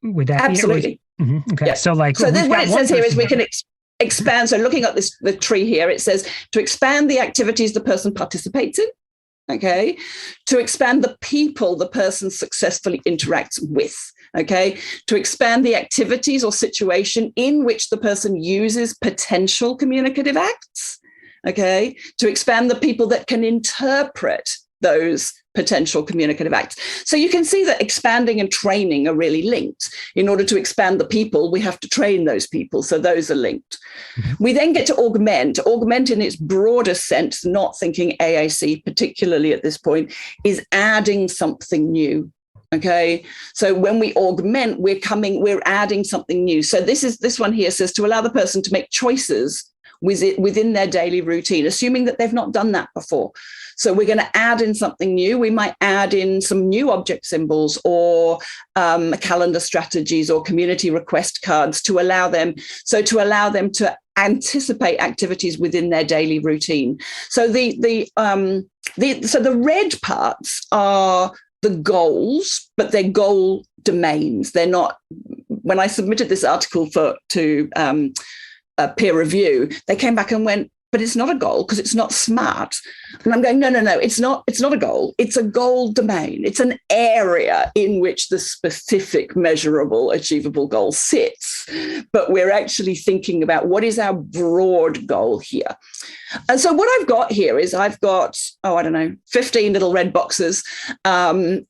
Would that absolutely be? Mm-hmm. Okay. Yeah. So what it says here is we can expand. So looking at the tree here, it says to expand the activities the person participates in. Okay. To expand the people the person successfully interacts with. Okay. To expand the activities or situation in which the person uses potential communicative acts. Okay. To expand the people that can interpret those potential communicative acts. So you can see that expanding and training are really linked. In order to expand the people, we have to train those people. So those are linked. Mm-hmm. We then get to augment. Augment in its broader sense, not thinking AAC particularly at this point, is adding something new. Okay. So when we augment, we're adding something new. So this one here says to allow the person to make choices within their daily routine, assuming that they've not done that before. So we're going to add in something new. We might add in some new object symbols or calendar strategies or community request cards to allow them to anticipate activities within their daily routine. So the red parts are the goals, but they're goal domains. They're not. When I submitted this article to peer review, they came back and went, but it's not a goal because it's not smart. And I'm going, no, it's not a goal. It's a goal domain. It's an area in which the specific, measurable, achievable goal sits. But we're actually thinking about what is our broad goal here. And so what I've got here is I've got, 15 little red boxes. And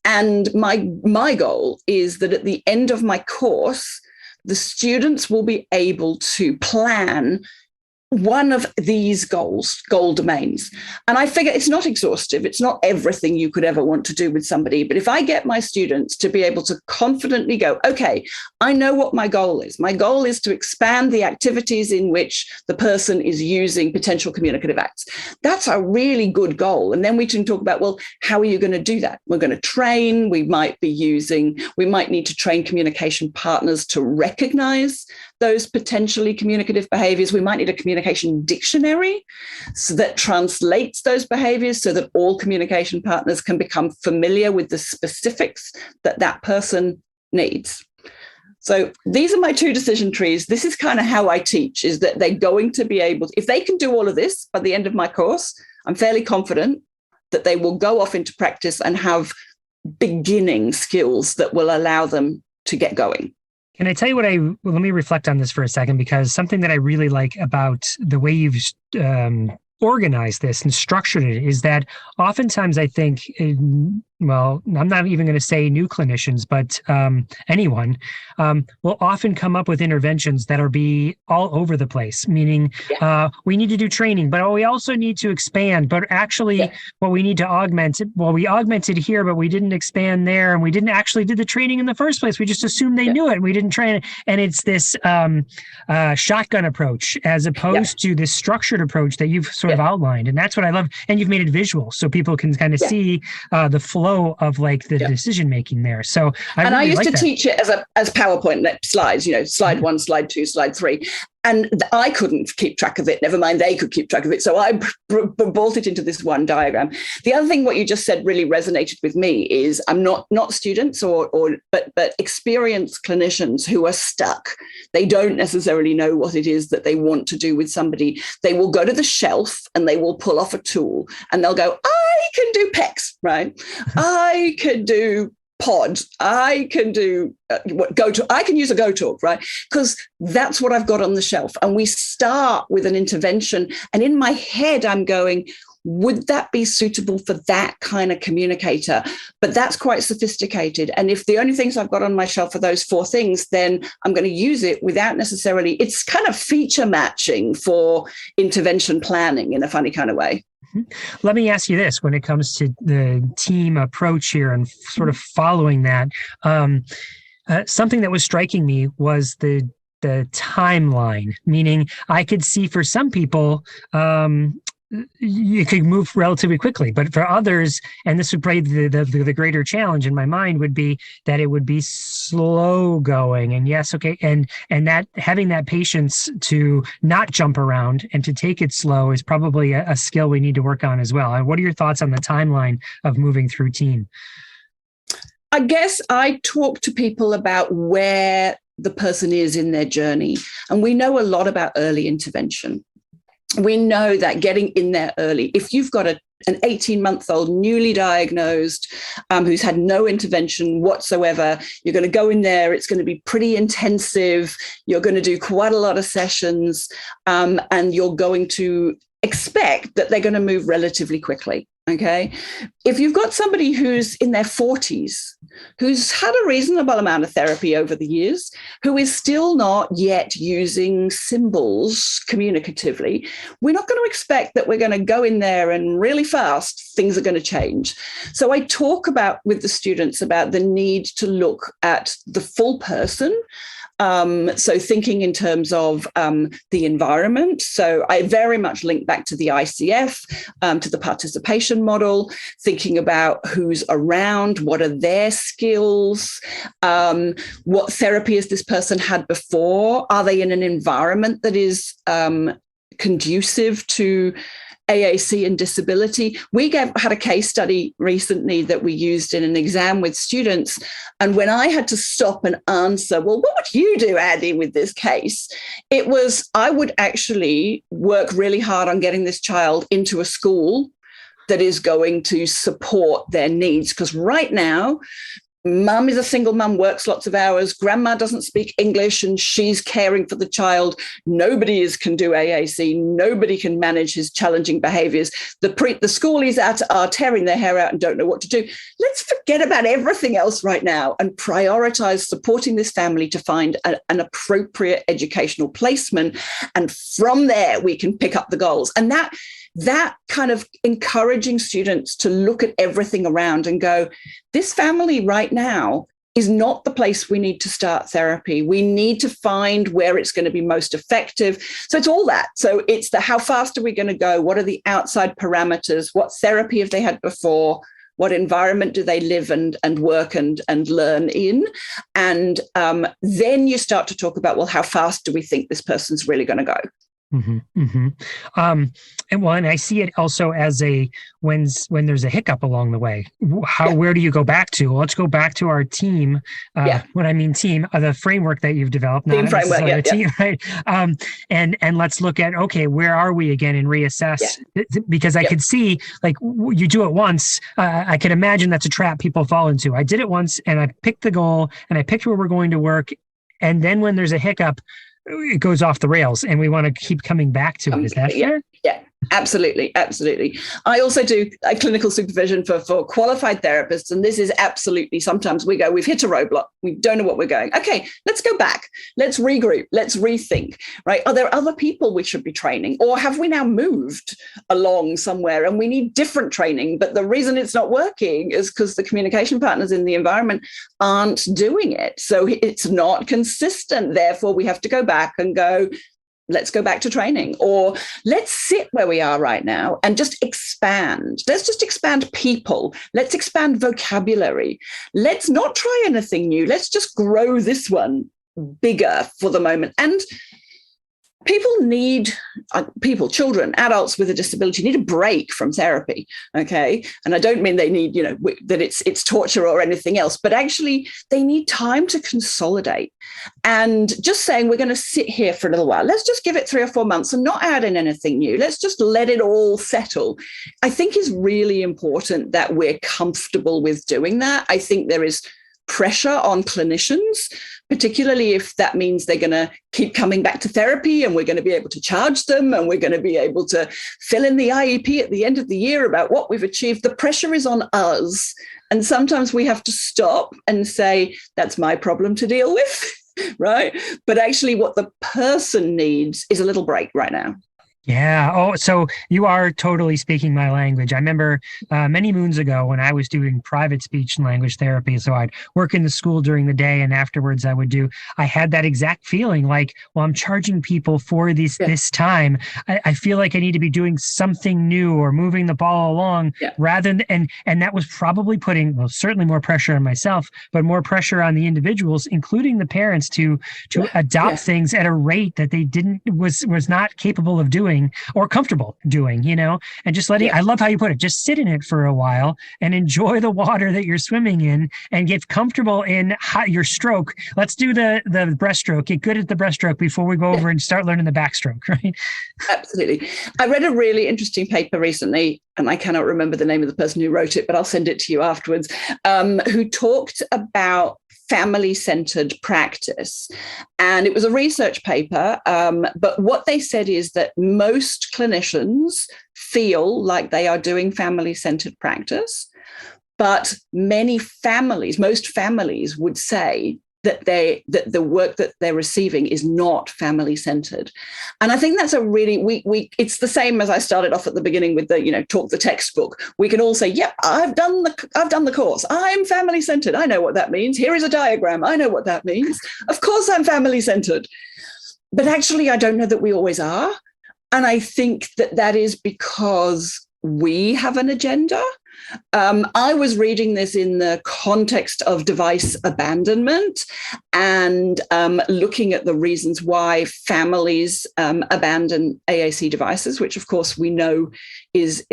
my goal is that at the end of my course, the students will be able to plan one of these goal domains. And I figure it's not exhaustive. It's not everything you could ever want to do with somebody. But if I get my students to be able to confidently go, okay, I know what my goal is. My goal is to expand the activities in which the person is using potential communicative acts. That's a really good goal. And then we can talk about, well, how are you going to do that? We're going to train. We might need to train communication partners to recognize those potentially communicative behaviors. We might need a communication dictionary that translates those behaviors so that all communication partners can become familiar with the specifics that person needs. So these are my 2 decision trees. This is kind of how I teach, is that they're going to be able to, if they can do all of this by the end of my course, I'm fairly confident that they will go off into practice and have beginning skills that will allow them to get going. Can I tell you let me reflect on this for a second, because something that I really like about the way you've organized this and structured it is that oftentimes I think, I'm not even going to say new clinicians, but anyone will often come up with interventions that are be all over the place, meaning we need to do training, but we also need to expand. But actually, we need to augment it. Well, we augmented here, but we didn't expand there, and we didn't actually do the training in the first place. We just assumed they knew it. We didn't train it. And it's this shotgun approach as opposed to this structured approach that you've sort of outlined. And that's what I love. And you've made it visual so people can kind of see the flow of like the decision making there. So I used to teach it as PowerPoint slides, slide 1, slide 2, slide 3. And I couldn't keep track of it. Never mind, they could keep track of it. So I brought it into this one diagram. The other thing, what you just said really resonated with me is I'm not students but experienced clinicians who are stuck. They don't necessarily know what it is that they want to do with somebody. They will go to the shelf and they will pull off a tool and they'll go, I can do PECs, right? I can do pod. I can do I can use a GoTalk, right? Because that's what I've got on the shelf. And we start with an intervention. And in my head, I'm going, would that be suitable for that kind of communicator? But that's quite sophisticated. And if the only things I've got on my shelf are those 4 things, then I'm going to use it without necessarily, it's kind of feature matching for intervention planning in a funny kind of way. Let me ask you this, when it comes to the team approach here and sort of following that, something that was striking me was the timeline, meaning I could see for some people, you could move relatively quickly, but for others, and this would probably the greater challenge in my mind would be that it would be slow going. And and that having that patience to not jump around and to take it slow is probably a skill we need to work on as well. What are your thoughts on the timeline of moving through team? I guess I talk to people about where the person is in their journey, and we know a lot about early intervention. We know that getting in there early, if you've got an 18-month-old newly diagnosed who's had no intervention whatsoever, you're going to go in there. It's going to be pretty intensive. You're going to do quite a lot of sessions, and you're going to expect that they're going to move relatively quickly. Okay. If you've got somebody who's in their 40s, who's had a reasonable amount of therapy over the years, who is still not yet using symbols communicatively, we're not going to expect that we're going to go in there and really fast, things are going to change. So I talk with the students about the need to look at the full person. So thinking in terms of the environment. So I very much link back to the ICF, to the participation model, thinking about who's around, what are their skills, what therapy has this person had before? Are they in an environment that is conducive to AAC and disability. We had a case study recently that we used in an exam with students. And when I had to stop and answer, well, what would you do, Andy, with this case? It was, I would actually work really hard on getting this child into a school that is going to support their needs. Because right now, mum is a single mum, works lots of hours. Grandma doesn't speak English and she's caring for the child. Nobody can do AAC. Nobody can manage his challenging behaviors. The schoolies are tearing their hair out and don't know what to do. Let's forget about everything else right now and prioritize supporting this family to find an appropriate educational placement. And from there, we can pick up the goals. And that kind of encouraging students to look at everything around and go, this family right now is not the place we need to start therapy. We need to find where it's going to be most effective. So it's all that. So it's how fast are we going to go? What are the outside parameters? What therapy have they had before? What environment do they live and work and learn in? And then you start to talk about, well, how fast do we think this person's really going to go? Mm-hmm, mm-hmm. And I see it also as when there's a hiccup along the way. Where do you go back to? Well, let's go back to our team. When I mean team, the framework that you've developed, team framework, a team, right? And let's look at, okay, where are we again and reassess? Because I could see, like, you do it once. I can imagine that's a trap people fall into. I did it once, and I picked the goal, and I picked where we're going to work, and then when there's a hiccup, it goes off the rails and we want to keep coming back to it. Is that fair? Yeah, absolutely. Absolutely. I also do clinical supervision for qualified therapists. And this is absolutely, sometimes we've hit a roadblock. We don't know what we're going. Okay, let's go back. Let's regroup. Let's rethink, right? Are there other people we should be training? Or have we now moved along somewhere and we need different training? But the reason it's not working is because the communication partners in the environment aren't doing it. So it's not consistent. Therefore, we have to go back and go, let's go back to training, or let's sit where we are right now and just expand. Let's just expand people. Let's expand vocabulary. Let's not try anything new. Let's just grow this one bigger for the moment. And children, adults with a disability need a break from therapy. Okay. And I don't mean they need, that it's torture or anything else, but actually they need time to consolidate. And just saying, we're going to sit here for a little while. Let's just give it 3 or 4 months and not add in anything new. Let's just let it all settle. I think is really important that we're comfortable with doing that. I think there is pressure on clinicians, particularly if that means they're going to keep coming back to therapy and we're going to be able to charge them and we're going to be able to fill in the IEP at the end of the year about what we've achieved. The pressure is on us. And sometimes we have to stop and say, that's my problem to deal with, right? But actually what the person needs is a little break right now. Yeah. Oh, so you are totally speaking my language. I remember many moons ago when I was doing private speech and language therapy. So I'd work in the school during the day and afterwards I had that exact feeling like, well, I'm charging people for this time. I feel like I need to be doing something new or moving the ball along rather than, and that was probably putting, well, certainly more pressure on myself, but more pressure on the individuals, including the parents to adopt things at a rate that they was not capable of doing or comfortable doing, and just letting, I love how you put it, just sit in it for a while and enjoy the water that you're swimming in and get comfortable in your stroke. Let's do the breaststroke, get good at the breaststroke before we go over and start learning the backstroke, right? Absolutely. I read a really interesting paper recently, and I cannot remember the name of the person who wrote it, but I'll send it to you afterwards, who talked about family-centered practice. And it was a research paper, but what they said is that most clinicians feel like they are doing family-centered practice, but most families would say that the work that they're receiving is not family-centered. And I think that's a really, it's the same as I started off at the beginning with the, talk the textbook. We can all say, yep, I've done the course. I'm family-centered. I know what that means. Here is a diagram. I know what that means. Of course I'm family-centered. But actually, I don't know that we always are. And I think that is because we have an agenda. I was reading this in the context of device abandonment and looking at the reasons why families abandon AAC devices, which of course we know is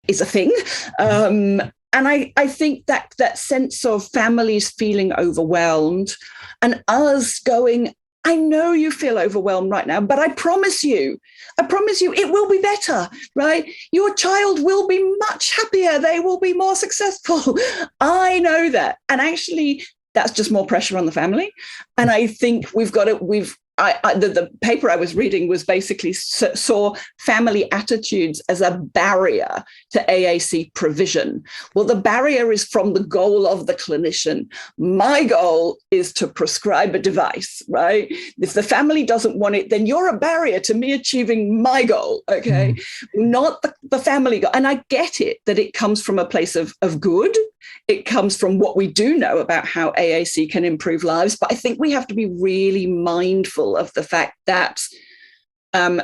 a thing. And I think that sense of families feeling overwhelmed and us going, I know you feel overwhelmed right now, but I promise you, it will be better, right? Your child will be much happier. They will be more successful. I know that. And actually, that's just more pressure on the family. And I think the paper I was reading was basically saw family attitudes as a barrier to AAC provision. Well, the barrier is from the goal of the clinician. My goal is to prescribe a device, right? If the family doesn't want it, then you're a barrier to me achieving my goal, okay? Not the family goal. And I get it, that it comes from a place of good. It comes from what we do know about how AAC can improve lives. But I think we have to be really mindful of the fact that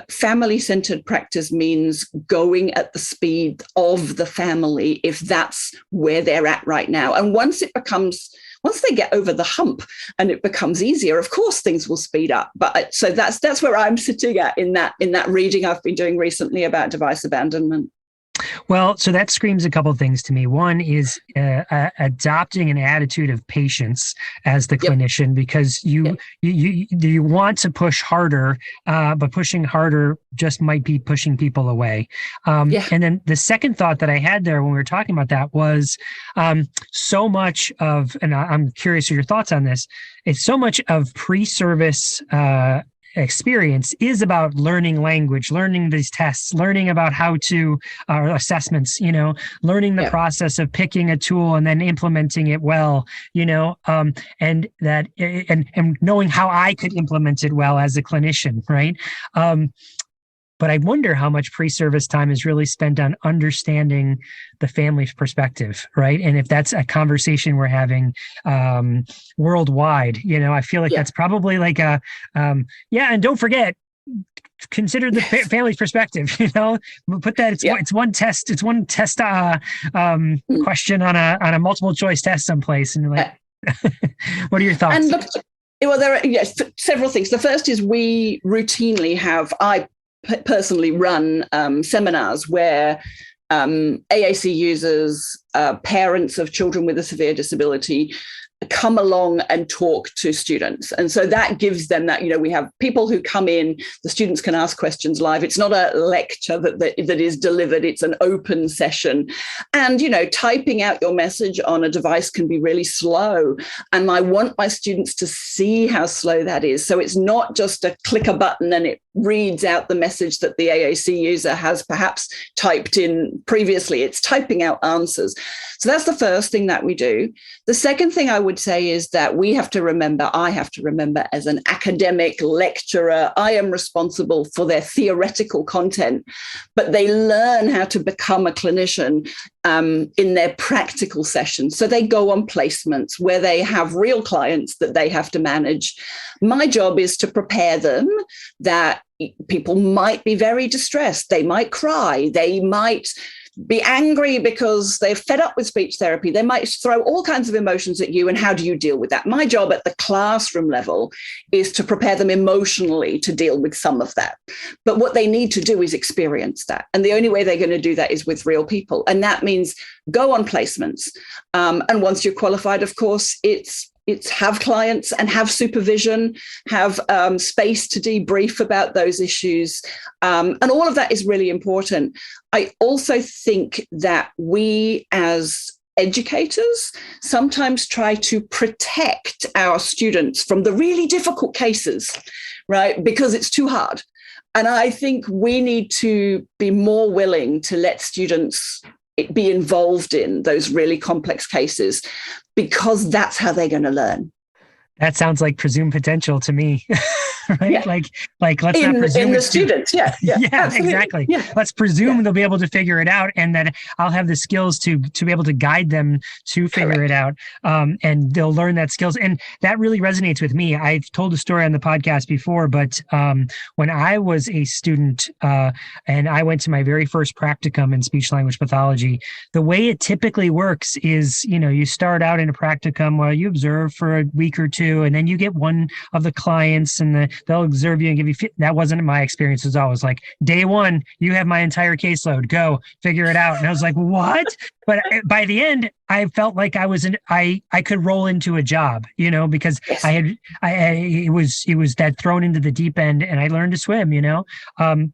family-centered practice means going at the speed of the family if that's where they're at right now. And once they get over the hump and it becomes easier, of course things will speed up. But so that's where I'm sitting at in that reading I've been doing recently about device abandonment. Well, so that screams a couple of things to me. One is adopting an attitude of patience as the clinician, because you want to push harder, but pushing harder just might be pushing people away. And then the second thought that I had there when we were talking about that was so much of, and I'm curious of your thoughts on this, it's so much of pre-service experience is about learning language, learning these tests, learning about how to assessments, learning the process of picking a tool and then implementing it well, and knowing how I could implement it well as a clinician, right? But I wonder how much pre-service time is really spent on understanding the family's perspective, right? And if that's a conversation we're having worldwide, I feel like that's probably like and don't forget, consider the family's perspective, put that, it's one test question on a multiple choice test someplace. And you're like, what are your thoughts? And look, well, there are several things. The first is we routinely I personally run seminars where AAC users, parents of children with a severe disability, come along and talk to students. And so that gives them that, we have people who come in, the students can ask questions live. It's not a lecture that is delivered, it's an open session. And, typing out your message on a device can be really slow. And I want my students to see how slow that is. So it's not just a click a button and it reads out the message that the AAC user has perhaps typed in previously. It's typing out answers. So that's the first thing that we do. The second thing I would say is that I have to remember as an academic lecturer, I am responsible for their theoretical content, but they learn how to become a clinician in their practical sessions. So they go on placements where they have real clients that they have to manage. My job is to prepare them that people might be very distressed. They might cry. They might be angry because they're fed up with speech therapy. They might throw all kinds of emotions at you. And how do you deal with that? My job at the classroom level is to prepare them emotionally to deal with some of that. But what they need to do is experience that. And the only way they're going to do that is with real people. And that means go on placements. And once you're qualified, of course, it's have clients and have supervision, have space to debrief about those issues. And all of that is really important. I also think that we as educators sometimes try to protect our students from the really difficult cases, right? Because it's too hard. And I think we need to be more willing to let students be involved in those really complex cases, because that's how they're going to learn. That sounds like presumed potential to me. right? Yeah. Like let's not presume in the students. Yeah, exactly. Yeah. Let's presume they'll be able to figure it out, and that I'll have the skills to be able to guide them to figure it out, and they'll learn that skills. And that really resonates with me. I've told a story on the podcast before, but when I was a student and I went to my very first practicum in speech language pathology, the way it typically works is, you start out in a practicum where you observe for a week or two, and then you get one of the clients and they'll observe you and give you, that wasn't my experience. It was always like, day one, you have my entire caseload, go figure it out. And I was like, what? But by the end, I felt like I could roll into a job, because it was that thrown into the deep end, and I learned to swim,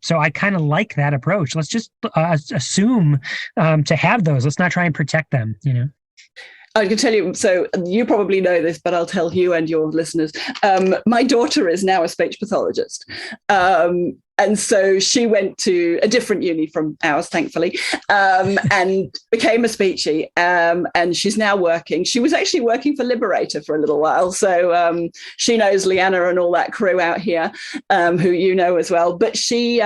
so I kind of like that approach. Let's just assume to have those. Let's not try and protect them, I can tell you, so you probably know this, but I'll tell you and your listeners. My daughter is now a speech pathologist. And so she went to a different uni from ours, thankfully, and became a speechy. And she's now working. She was actually working for Liberator for a little while. So she knows Leanna and all that crew out here, who you know as well. But she,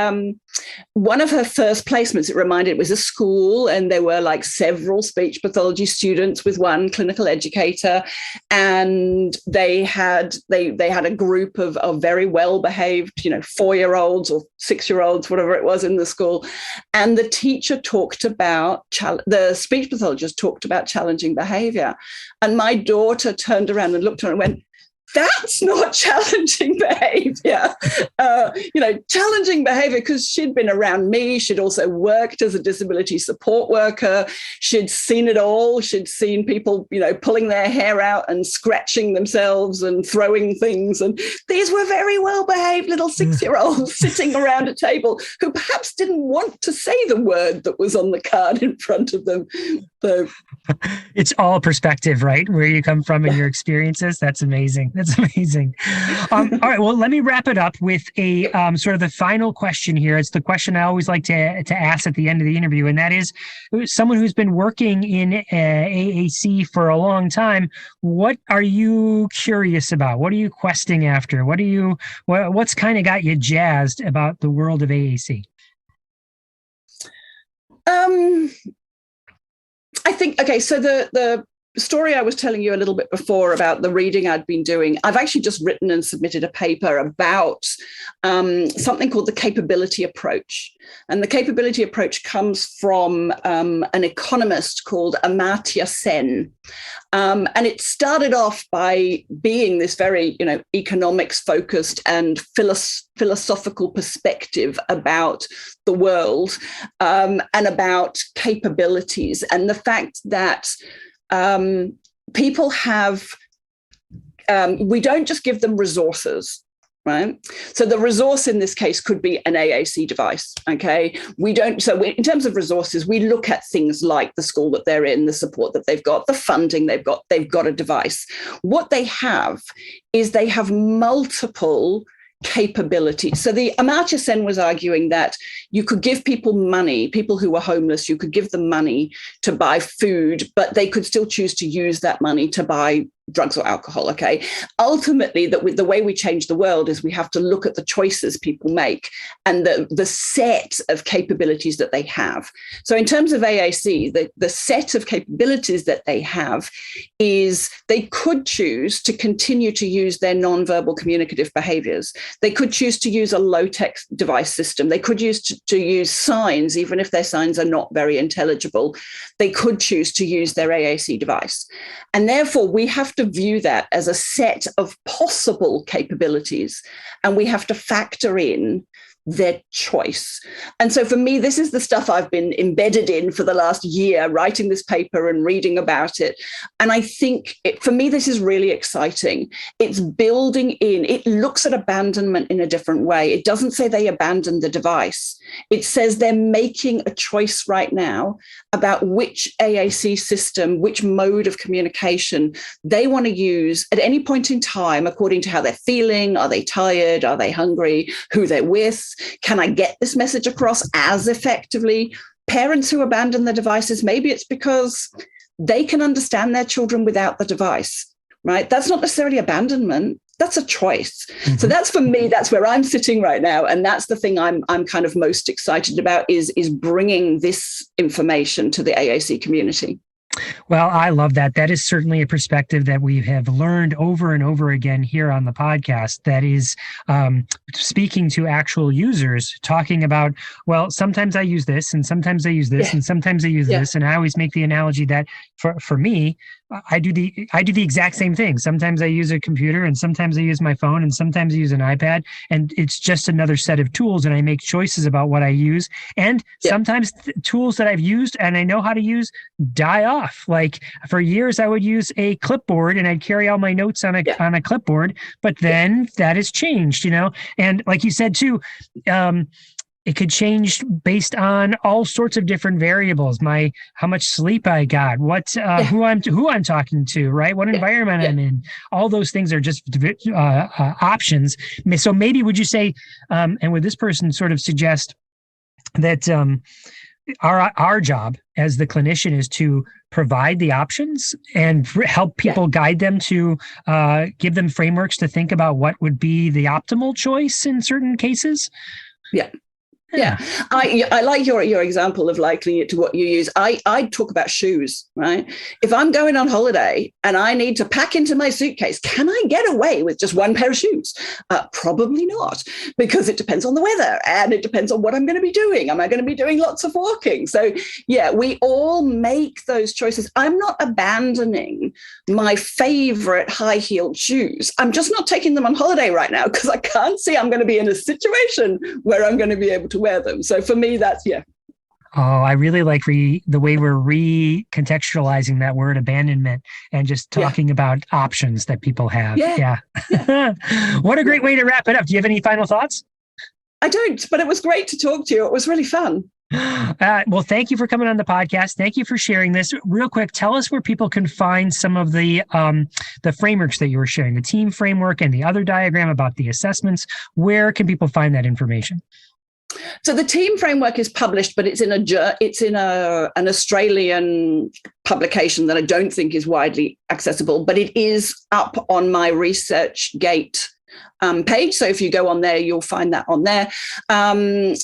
one of her first placements, it reminded, was a school, and there were like several speech pathology students with one clinical educator. And they had a group of very well-behaved, 4-year-olds or 6-year-olds, whatever it was, in the school. And the teacher talked about, the speech pathologist talked about challenging behavior. And my daughter turned around and looked at her and went, that's not challenging behavior. Challenging behavior, because she'd been around me. She'd also worked as a disability support worker. She'd seen it all. She'd seen people, pulling their hair out and scratching themselves and throwing things. And these were very well-behaved little 6-year-olds sitting around a table who perhaps didn't want to say the word that was on the card in front of them. So it's all perspective, right? Where you come from and your experiences. That's amazing. That's amazing. All right. Well, let me wrap it up with a sort of the final question here. It's the question I always like to ask at the end of the interview, and that is, someone who's been working in AAC for a long time, what are you curious about? What are you questing after? What's kind of got you jazzed about the world of AAC? I think, okay, so the story I was telling you a little bit before about the reading I'd been doing, I've actually just written and submitted a paper about something called the capability approach. And the capability approach comes from an economist called Amartya Sen. And it started off by being this very, economics focused and philosophical perspective about the world, and about capabilities, and the fact that people have, we don't just give them resources, right? So the resource in this case could be an AAC device, okay? In terms of resources, we look at things like the school that they're in, the support that they've got, the funding they've got a device. What they have is they have multiple capabilities. So the Amartya Sen was arguing that you could give people money, people who were homeless, you could give them money to buy food, but they could still choose to use that money to buy drugs or alcohol, okay? Ultimately, the way we change the world is we have to look at the choices people make and the set of capabilities that they have. So in terms of AAC, the set of capabilities that they have is they could choose to continue to use their nonverbal communicative behaviors. They could choose to use a low-tech device system. They could use to use signs, even if their signs are not very intelligible. They could choose to use their AAC device. And therefore, we have to view that as a set of possible capabilities, and we have to factor in their choice. And so for me, this is the stuff I've been embedded in for the last year, writing this paper and reading about it. And I think for me, this is really exciting. It's building in, it looks at abandonment in a different way. It doesn't say they abandoned the device. It says they're making a choice right now about which AAC system, which mode of communication they want to use at any point in time, according to how they're feeling. Are they tired? Are they hungry? Who they're with? Can I get this message across as effectively? Parents who abandon the devices, maybe it's because they can understand their children without the device, right? That's not necessarily abandonment. that's a choice. So that's, for me, that's where I'm sitting right now. And that's the thing I'm kind of most excited about is bringing this information to the AAC community. Well, I love that. That is certainly a perspective that we have learned over and over again here on the podcast. That is speaking to actual users, talking about, well, sometimes I use this and sometimes I use this and sometimes I use this. And I always make the analogy that for me, I do the exact same thing. Sometimes I use a computer and sometimes I use my phone and sometimes I use an iPad, and it's just another set of tools, and I make choices about what I use. And sometimes tools that I've used and I know how to use die off. Like for years I would use a clipboard and I'd carry all my notes on a clipboard, but then that has changed, you know? And like you said too, it could change based on all sorts of different variables. How much sleep I got, who I'm talking to, right? What environment I'm in. All those things are just options. So maybe would you say, and would this person sort of suggest that our job as the clinician is to provide the options and help people guide them to give them frameworks to think about what would be the optimal choice in certain cases? Yeah, I like your example of likening it to what you use. I talk about shoes, right? If I'm going on holiday and I need to pack into my suitcase, can I get away with just one pair of shoes? Probably not, because it depends on the weather and it depends on what I'm going to be doing. Am I going to be doing lots of walking? So yeah, we all make those choices. I'm not abandoning my favorite high-heeled shoes. I'm just not taking them on holiday right now because I can't see I'm going to be in a situation where I'm going to be able to wear them. So for me, that's Oh, I really like the way we're recontextualizing that word abandonment and just talking about options that people have. What a great way to wrap it up. Do you have any final thoughts? I don't, but it was great to talk to you. It was really fun. Well, thank you for coming on the podcast. Thank you for sharing this. Real quick, tell us where people can find some of the frameworks that you were sharing, the team framework and the other diagram about the assessments. Where can people find that information? So the team framework is published, but it's in an Australian publication that I don't think is widely accessible, but it is up on my ResearchGate page. So if you go on there, you'll find that on there. I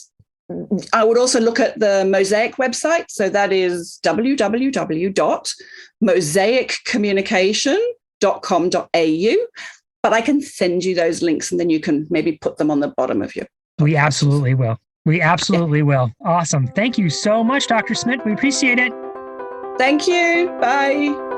would also look at the Mosaic website. So that is www.mosaiccommunication.com.au. But I can send you those links and then you can maybe put them on the bottom of your. We absolutely will. Will. Awesome. Thank you so much, Dr. Smidt. We appreciate it. Thank you. Bye.